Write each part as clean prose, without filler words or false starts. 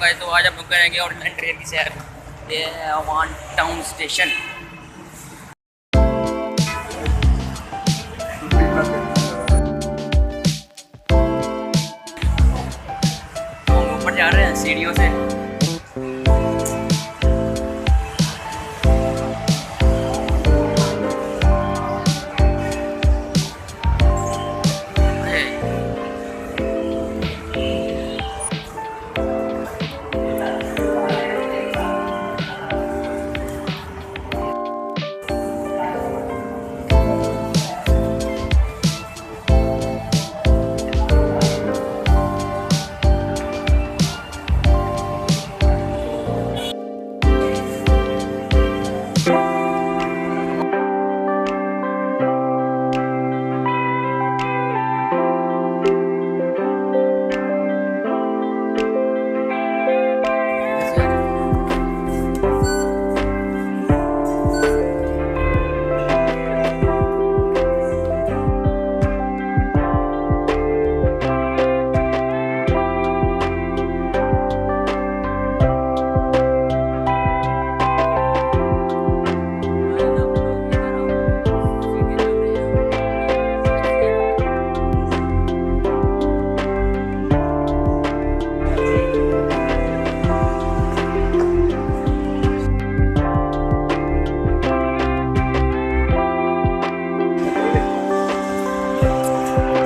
Guys, तो आज हम लोग करेंगे ऑनलाइन ट्रेन की सैर। ये है अवान टाउन स्टेशन। तो हम ऊपर जा रहे हैं सीढ़ियों से।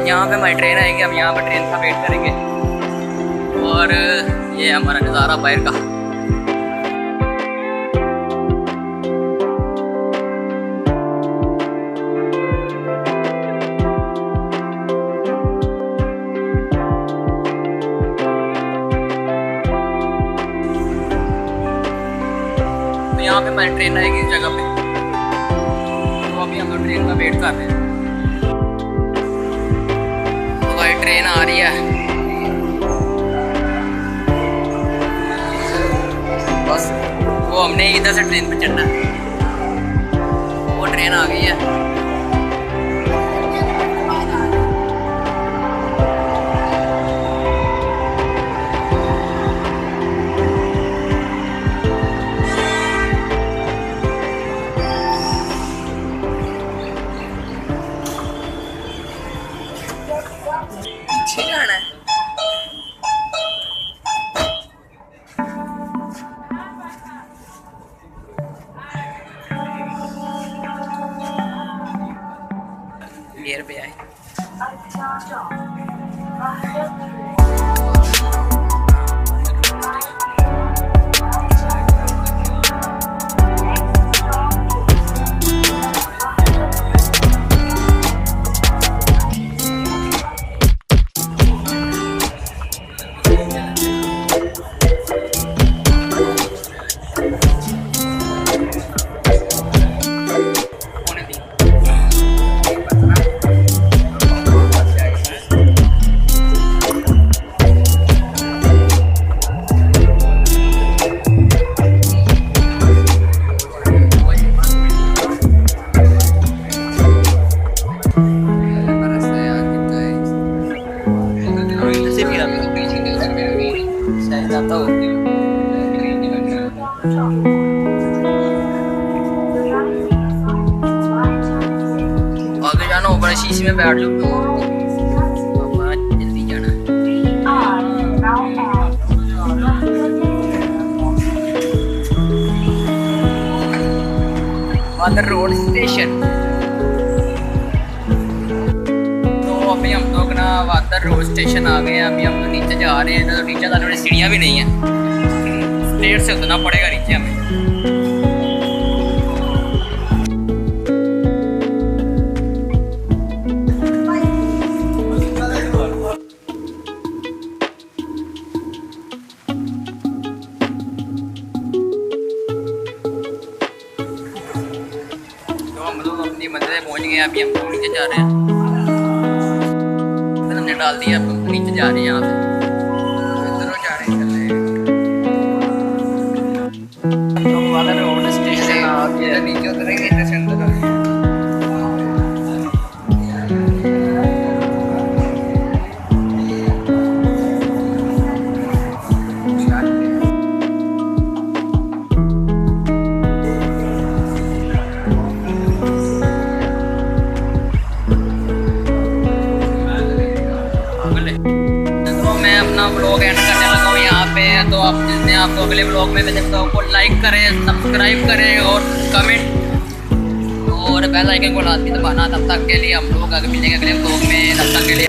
यहाँ पे हमारी ट्रेन आएगी, हम यहाँ पर ट्रेन का वेट करेंगे। और ये हमारा नज़ारा बाहर का। तो यहाँ पे हमारी ट्रेन आएगी इस जगह पे। तो अभी हम लोग ट्रेन का वेट कर रहे हैं। ट्रेन आ रही है, बस वो हमने इधर से ट्रेन पे चढ़ना है। वो ट्रेन आ गई है। जाना है। नियर पे आए। आगे जाना ऊपर शीशे में बैठ जाओ। जल्दी जाना है। Whether road station. तो अभी हम लोग ना वादर रोड स्टेशन आ गए हैं। अभी हम लोग नीचे जा रहे हैं। तो नीचे जाने वाली सीढ़ियाँ भी नहीं है, स्टेयर से उतरना पड़ेगा नीचे हमें। तो हम लोग अपनी मंजिल पहुंच गए। अभी हम लोग नीचे जा रहे हैं। हमने डाल दिया, अब हम नीचे जा रहे हैं। यहाँ से दोनों जा रहे हैं। रोड स्टेशन आ गया। नीचे उतरेंगे इधर से अंदर। व्लॉग एंड करने लगा हूँ यहाँ पे। तो आप मिलते हैं आपको अगले व्लॉग में। मेरे व्लॉग को लाइक करें, सब्सक्राइब करें और कमेंट और बेल आइकन को लाजमी दबाना। तब तक के लिए हम लोग आगे मिलेंगे अगले व्लॉग में। तब तक के लिए